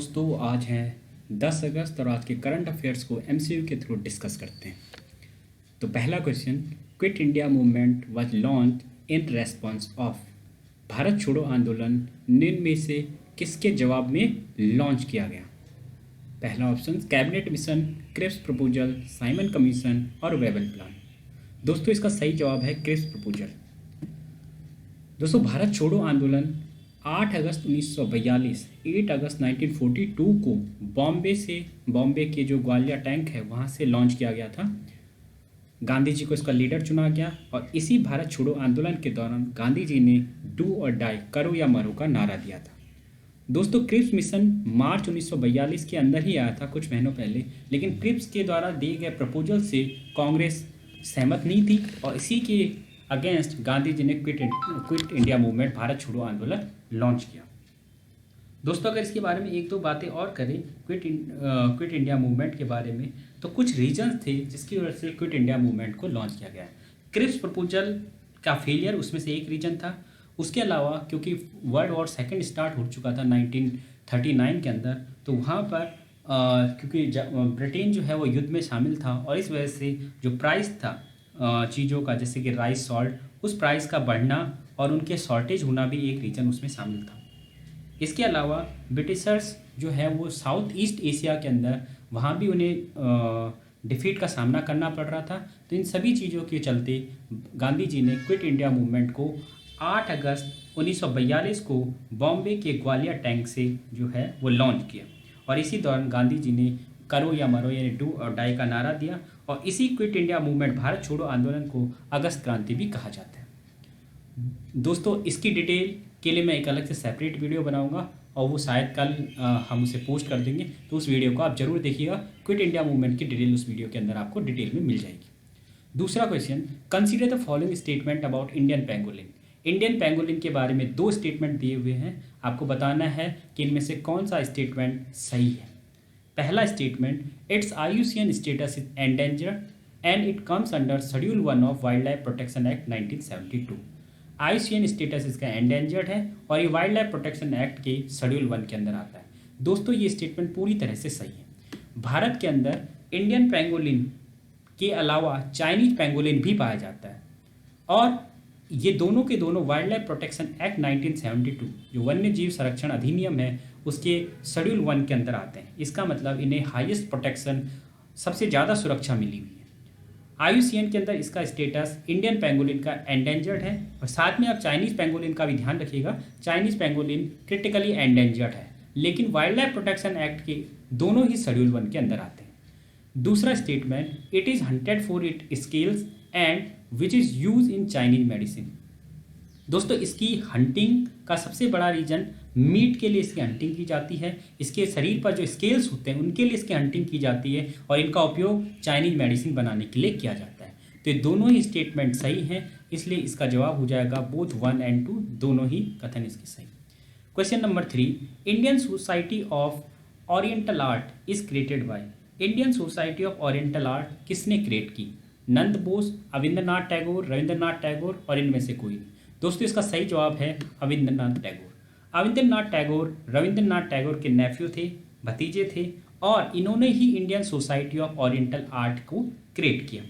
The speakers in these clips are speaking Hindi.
दोस्तों आज है 10 अगस्त और आज के करंट अफेयर्स को एमसीक्यू के थ्रू डिस्कस करते हैं। तो पहला question, quit India movement was launch in response of. Bharat छोड़ो आंदोलन निम्न में से किसके जवाब में लॉन्च किया गया? पहला option cabinet mission, Cripps proposal, Simon commission और वेबल प्लान। दोस्तों इसका सही जवाब है क्रिप्स प्रपोजल। दोस्तों भारत छोड़ो आंदोलन 8 अगस्त 1942, 8 अगस्त 1942 को बॉम्बे के जो ग्वालियर टैंक है वहाँ से लॉन्च किया गया था। गांधी जी को इसका लीडर चुना गया और इसी भारत छोड़ो आंदोलन के दौरान गांधी जी ने डू और डाई, करो या मरो का नारा दिया था। दोस्तों क्रिप्स मिशन मार्च 1942 के अंदर ही आया था कुछ महीनों पहले, लेकिन क्रिप्स के द्वारा दिए गए प्रपोजल से कांग्रेस सहमत नहीं थी और इसी के अगेंस्ट गांधी जी ने क्विट इंडिया मूवमेंट, भारत छोड़ो आंदोलन लॉन्च किया। दोस्तों अगर इसके बारे में एक दो बातें और करें क्विट इंडिया मूवमेंट के बारे में, तो कुछ रीजंस थे जिसकी वजह से क्विट इंडिया मूवमेंट को लॉन्च किया गया। क्रिप्स प्रपोजल का फेलियर उसमें से एक रीजन था। उसके अलावा क्योंकि वर्ल्ड वॉर सेकेंड स्टार्ट हो चुका था 1939 के अंदर, तो वहाँ पर क्योंकि ब्रिटेन जो है वो युद्ध में शामिल था और इस वजह से जो प्राइस था चीज़ों का, जैसे कि राइस, सॉल्ट, उस प्राइस का बढ़ना और उनके शॉर्टेज होना भी एक रीजन उसमें शामिल था। इसके अलावा ब्रिटिशर्स जो है वो साउथ ईस्ट एशिया के अंदर वहाँ भी उन्हें डिफीट का सामना करना पड़ रहा था। तो इन सभी चीज़ों के चलते गांधी जी ने क्विट इंडिया मूवमेंट को 8 अगस्त 1942 को बॉम्बे के ग्वालियर टैंक से जो है वो लॉन्च किया और इसी दौरान गांधी जी ने करो या मरो यानी डू और डाई का नारा दिया और इसी क्विट इंडिया मूवमेंट, भारत छोड़ो आंदोलन को अगस्त क्रांति भी कहा जाता है। दोस्तों इसकी डिटेल के लिए मैं एक अलग से सेपरेट वीडियो बनाऊंगा और वो शायद कल हम उसे पोस्ट कर देंगे, तो उस वीडियो को आप जरूर देखिएगा। क्विट इंडिया मूवमेंट की डिटेल उस वीडियो के अंदर आपको डिटेल में मिल जाएगी। दूसरा question, consider the following statement about Indian pangolin. Indian pangolin के बारे में दो स्टेटमेंट दिए हुए हैं, आपको बताना है कि इनमें से कौन सा स्टेटमेंट सही है। पहला statement, it's IUCN status is endangered and it comes under schedule 1 of wild life protection act 1972। IUCN status इसका एंडेंजर्ड है और ये वाइल्ड लाइफ प्रोटेक्शन एक्ट के शेड्यूल 1 के अंदर आता है। दोस्तों ये स्टेटमेंट पूरी तरह से सही है। भारत के अंदर इंडियन पेंगोलिन के अलावा चाइनीज पेंगोलिन भी पाया जाता है और ये दोनों के दोनों वाइल्ड लाइफ प्रोटेक्शन एक्ट 1972 जो वन्य जीव संरक्षण अधिनियम है उसके शेड्यूल 1 के अंदर आते हैं। इसका मतलब इन्हें हाईएस्ट प्रोटेक्शन, सबसे ज़्यादा सुरक्षा मिली हुई है। IUCN के अंदर इसका स्टेटस इंडियन पेंगोलिन का एंडेंजर्ड है और साथ में आप चाइनीज पेंगोलिन का भी ध्यान रखिएगा, चाइनीज पेंगोलिन क्रिटिकली एंडेंजर्ड है, लेकिन वाइल्ड लाइफ प्रोटेक्शन एक्ट के दोनों ही शेड्यूल 1 के अंदर आते हैं। दूसरा statement, it is hunted for it scales and which is use in Chinese medicine. दोस्तों इसकी हंटिंग का सबसे बड़ा रीजन, मीट के लिए इसकी हंटिंग की जाती है, इसके शरीर पर जो स्केल्स होते हैं उनके लिए इसकी हंटिंग की जाती है और इनका उपयोग चाइनीज मेडिसिन बनाने के लिए किया जाता है। तो ये दोनों ही स्टेटमेंट सही हैं, इसलिए इसका जवाब हो जाएगा बोथ 1 और 2, दोनों ही कथन इसके सही। Question number 3, Indian society of oriental art is created by. Indian society of oriental art किसने क्रिएट की? नंद बोस, अविंद्रनाथ टैगोर, रविंद्रनाथ टैगोर और इनमें से कोई। दोस्तों इसका सही जवाब है अविंद्रनाथ टैगोर। अविंद्रनाथ टैगोर रविंद्रनाथ टैगोर के नेफ्यू थे, भतीजे थे और इन्होंने ही Indian society of oriental art को क्रिएट किया।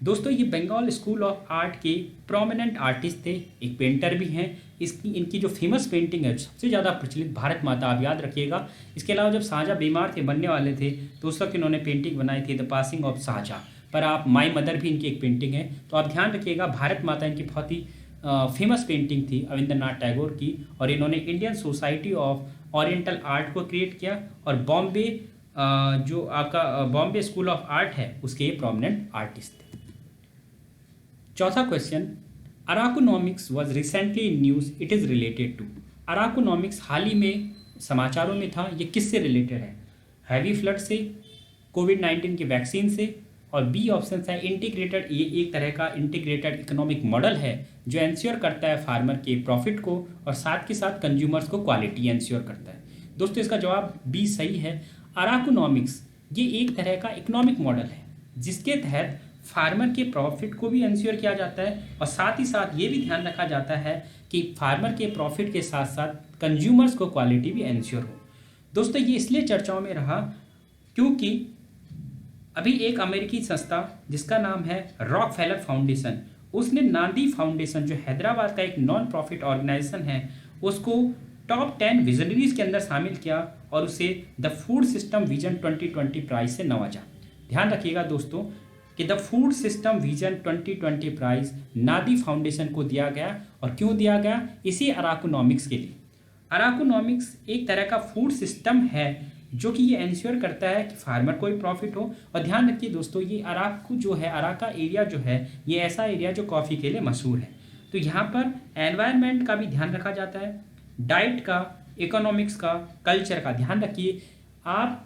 दोस्तों ये बंगाल स्कूल ऑफ आर्ट के प्रोमिनेंट आर्टिस्ट थे, एक पेंटर भी हैं। इनकी जो फेमस पेंटिंग है सबसे ज़्यादा प्रचलित भारत माता, आप याद रखिएगा। इसके अलावा जब शाहजहाँ बीमार थे, बनने वाले थे, तो उस वक्त इन्होंने पेंटिंग बनाई थी द पासिंग ऑफ शाहजहाँ, पर आप माई मदर भी इनकी एक पेंटिंग है। तो आप ध्यान रखिएगा, भारत माता इनकी बहुत ही फेमस पेंटिंग थी अविंद्रनाथ टैगोर की और इन्होंने Indian society of oriental art को क्रिएट किया और बॉम्बे जो आपका बॉम्बे स्कूल ऑफ आर्ट है उसके ये प्रोमिनेंट आर्टिस्ट थे। चौथा question, Arakunomics was recently in news, it is related to. Arakunomics हाल ही में समाचारों में था, ये किससे रिलेटेड है? हैवी फ्लड से, कोविड-19 की वैक्सीन से और बी ऑप्शन है इंटीग्रेटेड। ये एक तरह का इंटीग्रेटेड इकोनॉमिक मॉडल है जो एंश्योर करता है फार्मर के प्रॉफिट को और साथ के साथ कंज्यूमर्स को क्वालिटी एंश्योर करता है। दोस्तों इसका जवाब बी सही है। अराकोनॉमिक्स ये एक तरह का इकोनॉमिक मॉडल है जिसके तहत फार्मर के प्रॉफिट को भी एंश्योर किया जाता है और साथ ही साथ ये भी ध्यान रखा जाता है कि फार्मर के प्रॉफिट के साथ साथ कंज्यूमर्स को क्वालिटी भी एंश्योर हो। दोस्तों ये इसलिए चर्चाओं में रहा क्योंकि अभी एक अमेरिकी संस्था जिसका नाम है रॉकफेलर फाउंडेशन, उसने नांदी फाउंडेशन जो हैदराबाद का एक नॉन प्रॉफिट ऑर्गेनाइजेशन है उसको टॉप 10 विजनरीज के अंदर शामिल किया और उसे the food system vision 2020 prize से नवाजा। ध्यान रखिएगा दोस्तों कि the food system vision 2020 prize Naandi foundation को दिया गया। और क्यों दिया गया? इसी अराकोनॉमिक्स के लिए। अराकोनॉमिक्स एक तरह का फूड सिस्टम है जो कि ये इंश्योर करता है कि फार्मर को भी प्रॉफिट हो। और ध्यान रखिए दोस्तों, ये अराकू जो है, अराका एरिया जो है, ये ऐसा एरिया जो कॉफ़ी के लिए मशहूर है। तो यहाँ पर एनवायरनमेंट का भी ध्यान रखा जाता है, डाइट का, इकोनॉमिक्स का, कल्चर का। ध्यान रखिए, आप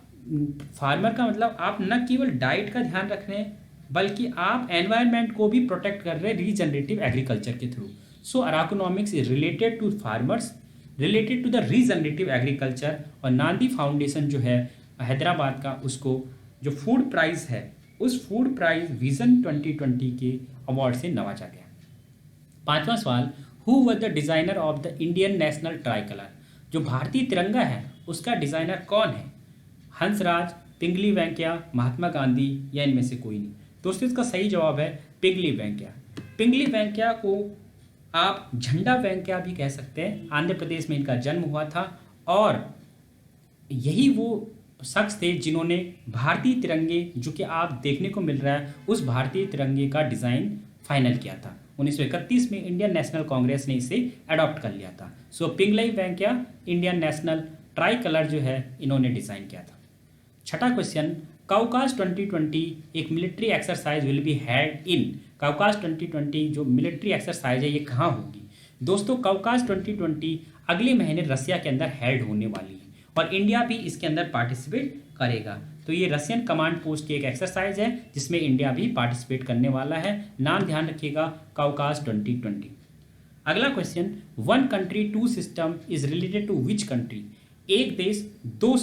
फार्मर का मतलब आप न केवल डाइट का ध्यान रख रहे हैं बल्कि आप एनवायरनमेंट को भी प्रोटेक्ट कर रहे हैं रीजनरेटिव एग्रीकल्चर के through. So Arakunomics is related to farmers, related to the regenerative agriculture. और नांदी फाउंडेशन जो है हैदराबाद का, उसको जो फूड प्राइज है उस फूड प्राइज विजन 2020 के अवार्ड से नवाजा गया। पांचवा सवाल, who was the designer of the Indian national tricolour? जो भारतीय तिरंगा है उसका डिजाइनर कौन है? हंसराज, पिंगली वेंकैया, महात्मा गांधी या इनमें से कोई नहीं? दोस्तों इसका सही जवाब है पिंगली वेंकैया। पिंगली वेंकैया को आप झंडा वेंकैया भी कह सकते हैं। आंध्र प्रदेश में इनका जन्म हुआ था और यही वो शख्स थे जिन्होंने भारतीय तिरंगे, जो कि आप देखने को मिल रहा है, उस भारतीय तिरंगे का डिज़ाइन फाइनल किया था। 1931 में इंडियन नेशनल कांग्रेस ने इसे अडॉप्ट कर लिया था। So Pingali Venkaiah Indian national tricolour जो है इन्होंने डिज़ाइन किया था। छठा क्वेश्चन, काउकास 2020 एक military exercise will be held in. Kavkaz 2020 जो मिलिट्री एक्सरसाइज है ये कहाँ होगी? दोस्तों काउकास 2020 अगले महीने रसिया के अंदर हेल्ड होने वाली है और इंडिया भी इसके अंदर पार्टिसिपेट करेगा। तो ये रशियन कमांड पोस्ट की एक एक्सरसाइज है जिसमें इंडिया भी पार्टिसिपेट करने वाला है। नाम ध्यान रखिएगा, काउकास 2020। अगला question, one country two system is related to which country? एक देश दो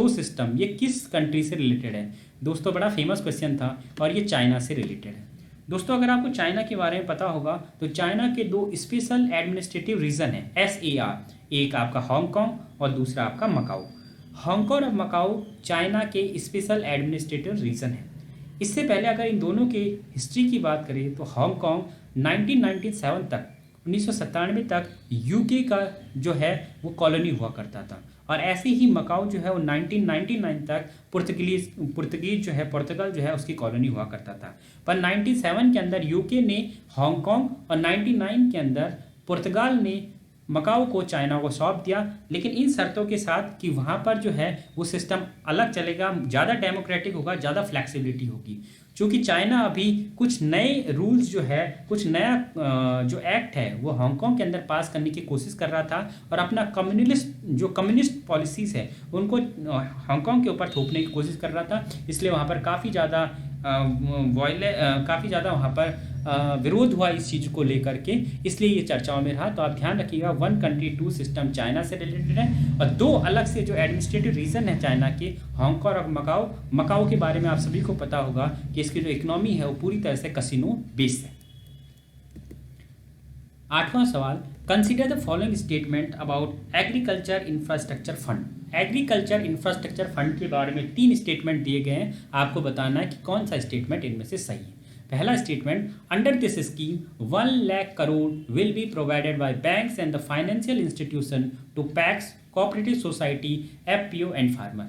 सिस्टम, ये किस कंट्री से रिलेटेड है? दोस्तों बड़ा फेमस क्वेश्चन था और ये चाइना से रिलेटेड है। दोस्तों अगर आपको चाइना के बारे में पता होगा तो चाइना के दो स्पेशल एडमिनिस्ट्रेटिव रीजन है SAR, एक आपका हांगकांग और दूसरा आपका मकाऊ। हांगकांग और मकाऊ चाइना के स्पेशल एडमिनिस्ट्रेटिव रीजन है। इससे पहले अगर इन दोनों के हिस्ट्री की बात करें तो हांगकांग 1997 तक 1997 तक यूके का जो है वो कॉलोनी हुआ करता था और ऐसे ही मकाऊ जो है वो 1999 तक पुर्तगीज जो है पुर्तगाल जो है उसकी कॉलोनी हुआ करता था। पर 97 के अंदर यूके ने हांगकांग और 99 के अंदर पुर्तगाल ने मकाऊ को चाइना को सौंप दिया, लेकिन इन शर्तों के साथ कि वहाँ पर जो है वो सिस्टम अलग चलेगा, ज़्यादा डेमोक्रेटिक होगा, ज़्यादा फ्लैक्सिबिलिटी होगी। क्योंकि चाइना अभी कुछ नए रूल्स जो है, कुछ नया जो एक्ट है वो हांगकांग के अंदर पास करने की कोशिश कर रहा था और अपना कम्युनिस्ट पॉलिसीज़ है उनको हांगकांग के ऊपर थोपने की कोशिश कर रहा था। इसलिए वहाँ पर काफ़ी ज़्यादा वहाँ पर विरोध हुआ इस चीज़ को लेकर के, इसलिए ये चर्चाओं में रहा। तो आप ध्यान रखिएगा, one country two system China से रिलेटेड है और दो अलग से जो एडमिनिस्ट्रेटिव रीजन है चाइना के, हांगकांग और मकाऊ। मकाऊ के बारे में आप सभी को पता होगा कि इसकी जो इकोनॉमी है वो पूरी तरह से कसिनो बेस्ड है। आठवां सवाल, consider the following statement about agriculture infrastructure fund. Agriculture infrastructure fund के बारे में 3 स्टेटमेंट दिए गए हैं, आपको बताना है कि कौन सा स्टेटमेंट इनमें से सही है। पहला statement, under this scheme 1 lakh crore will be provided by banks and the financial institution to PACS, cooperative society, FPO and farmer.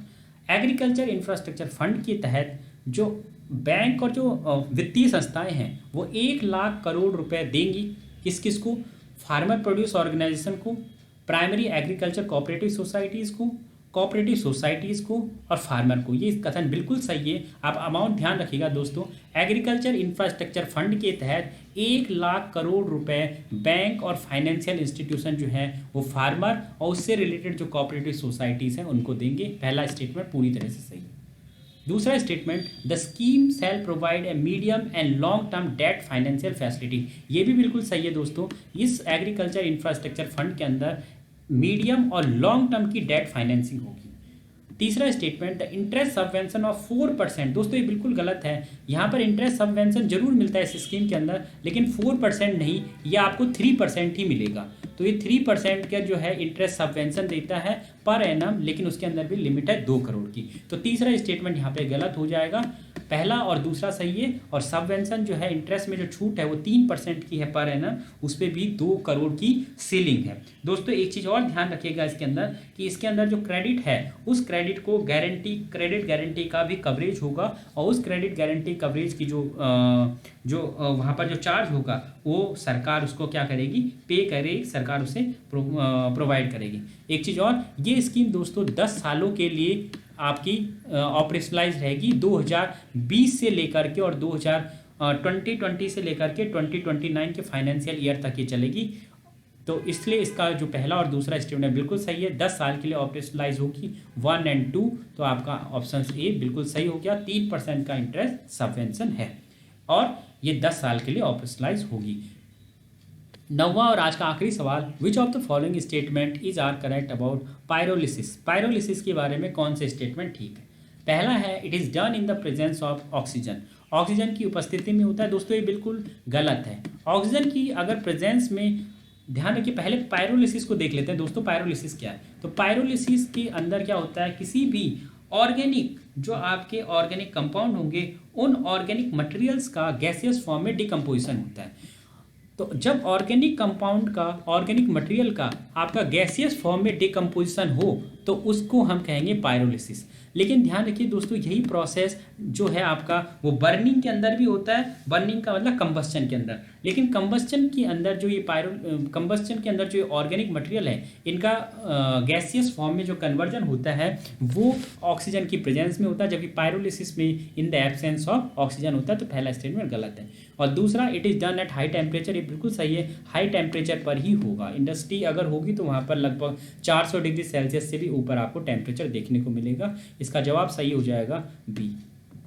Agriculture infrastructure fund के तहत जो बैंक और जो वित्तीय संस्थाएं हैं वो 1 लाख करोड़ रुपए देंगी। किस किस को? फार्मर प्रोड्यूस ऑर्गेनाइजेशन को, प्राइमरी एग्रीकल्चर कोऑपरेटिव सोसाइटीज़ को और फार्मर को। ये कथन बिल्कुल सही है, आप अमाउंट ध्यान रखिएगा दोस्तों। एग्रीकल्चर इंफ्रास्ट्रक्चर फंड के तहत 1 लाख करोड़ रुपए बैंक और फाइनेंशियल इंस्टीट्यूशन जो है वो फार्मर और उससे रिलेटेड जो कोऑपरेटिव सोसाइटीज़ हैं उनको देंगे। पहला स्टेटमेंट पूरी तरह से सही है। दूसरा statement, the scheme shell provide a medium and long term debt financial facility. ये भी बिल्कुल सही है दोस्तों। इस एग्रीकल्चर इंफ्रास्ट्रक्चर फंड के अंदर मीडियम और लॉन्ग टर्म की डेट फाइनेंसिंग होगी। तीसरा statement, the interest subvention of 4%। दोस्तों ये बिल्कुल गलत है, यहाँ पर इंटरेस्ट सबवेंशन जरूर मिलता है इस स्कीम के अंदर, लेकिन 4% नहीं, ये आपको 3% ही मिलेगा। तो ये 3% का जो है इंटरेस्ट सबवेंशन देता है पर एनम, लेकिन उसके अंदर भी लिमिट है 2 करोड़ की। तो तीसरा स्टेटमेंट यहाँ पे गलत हो जाएगा, पहला और दूसरा सही है। और सबवेंशन जो है इंटरेस्ट में जो छूट है वो 3% की है पर एनम, उस पर भी 2 करोड़ की सीलिंग है। दोस्तों एक चीज़ और ध्यान रखिएगा इसके अंदर कि इसके अंदर जो क्रेडिट है उस क्रेडिट को क्रेडिट गारंटी का भी कवरेज होगा, और उस क्रेडिट गारंटी कवरेज की जो वहाँ पर जो चार्ज होगा वो सरकार उसको क्या करेगी, पे करेगी, सरकार उसे प्रोवाइड करेगी। एक चीज़ और, ये स्कीम दोस्तों 10 सालों के लिए आपकी ऑपरेशनलाइज रहेगी, 2020 से लेकर के और 2020 से लेकर के 2029 के फाइनेंशियल ईयर तक ये चलेगी। तो इसलिए इसका जो पहला और दूसरा स्टेटमेंट है बिल्कुल सही है, 10 साल के लिए ऑपरेशनलाइज होगी 1 और 2, तो आपका ऑप्शन ए बिल्कुल सही हो गया। 3% का इंटरेस्ट सबवेंशन है और ये 10 साल के लिए ऑपरेशनलाइज होगी। 9वां और आज का आखिरी सवाल, which of the following statement is are correct about pyrolysis. Pyrolysis के बारे में कौन से स्टेटमेंट ठीक है। पहला है it is done in the presence of oxygen, oxygen की उपस्थिति में होता है। दोस्तों ये बिल्कुल गलत है। ऑक्सीजन की अगर प्रेजेंस में, ध्यान रखिए पहले पायरोलिसिस को देख लेते हैं दोस्तों। पायरोलिसिस क्या है, तो पायरोलिसिस के अंदर क्या होता है, किसी भी ऑर्गेनिक जो आपके ऑर्गेनिक कंपाउंड होंगे उन ऑर्गेनिक मटेरियल्स का गैसियस फॉर्म में डिकम्पोजिशन होता है। तो जब ऑर्गेनिक कंपाउंड का, ऑर्गेनिक मटेरियल का आपका गैसियस फॉर्म में डिकम्पोजिशन हो तो उसको हम कहेंगे पायरोलिसिस। लेकिन ध्यान रखिए दोस्तों यही प्रोसेस जो है आपका वो बर्निंग के अंदर भी होता है। बर्निंग का मतलब कंबस्चन के अंदर, लेकिन कंबस्चन के अंदर जो ये कंबस्चन के अंदर जो ऑर्गेनिक मटेरियल है इनका गैसियस फॉर्म में जो कन्वर्जन होता है वो ऑक्सीजन की प्रेजेंस में होता है, जबकि पायरोलिसिस में इन द एब्सेंस ऑफ ऑक्सीजन होता है। तो पहला स्टेटमेंट गलत है। और दूसरा it is done at high temperature, ये बिल्कुल सही है, हाई टेम्परेचर पर ही होगा। इंडस्ट्री अगर होगी तो वहाँ पर लगभग 400 डिग्री सेल्सियस से भी ऊपर आपको टेम्परेचर देखने को मिलेगा। इसका जवाब सही हो जाएगा बी,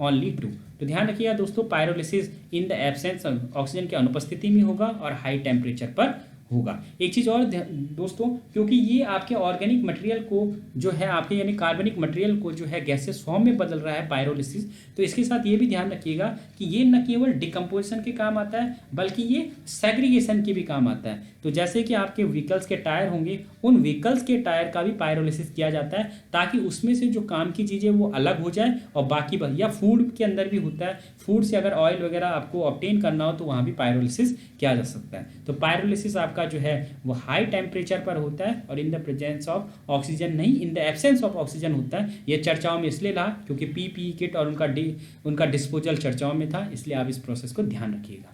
ओनली 2। तो ध्यान रखिएगा दोस्तों pyrolysis in the absence oxygen की अनुपस्थिति में होगा और हाई टेम्परेचर पर होगा। एक चीज़ और दोस्तों, क्योंकि ये आपके ऑर्गेनिक मटेरियल को जो है आपके यानी कार्बनिक मटेरियल को जो है गैसेस फॉर्म में बदल रहा है पायरोलिसिस, तो इसके साथ ये भी ध्यान रखिएगा कि ये न केवल डिकम्पोजिशन के काम आता है बल्कि ये सेग्रीगेशन के भी काम आता है। तो जैसे कि आपके व्हीकल्स के टायर होंगे, उन व्हीकल्स के टायर का भी पायरोलिसिस किया जाता है ताकि उसमें से जो काम की चीज़ें वो अलग हो जाए और बाकी या फूड के अंदर भी होता है, फूड से अगर ऑयल वगैरह आपको ऑब्टेन करना हो तो वहाँ भी पायरोलिसिस किया जा सकता है। तो पायरोलिसिस आपका जो है वो हाई टेम्परेचर पर होता है और in the presence of oxygen नहीं, in the absence of oxygen होता है। ये चर्चाओं में इसलिए रहा क्योंकि पीपीई किट और उनका डिस्पोजल चर्चाओं में था, इसलिए आप इस प्रोसेस को ध्यान रखिएगा।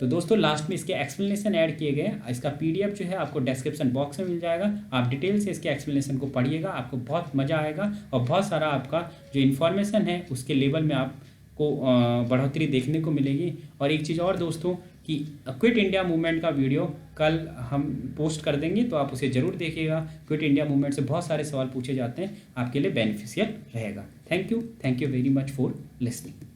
तो दोस्तों लास्ट में इसके एक्सप्लेनेशन ऐड किए गए, इसका पीडीएफ जो है आपको डिस्क्रिप्शन बॉक्स में मिल जाएगा। आप डिटेल से इसके एक्सप्लेनेशन को पढ़िएगा, आपको बहुत मज़ा आएगा और बहुत सारा आपका जो इन्फॉर्मेशन है उसके लेवल में आपको बढ़ोतरी देखने को मिलेगी। और एक चीज़ और दोस्तों कि क्विट इंडिया मूवमेंट का वीडियो कल हम पोस्ट कर देंगे, तो आप उसे ज़रूर देखिएगा। क्विट इंडिया मूवमेंट से बहुत सारे सवाल पूछे जाते हैं, आपके लिए बेनिफिशियल रहेगा। Thank you very much for listening.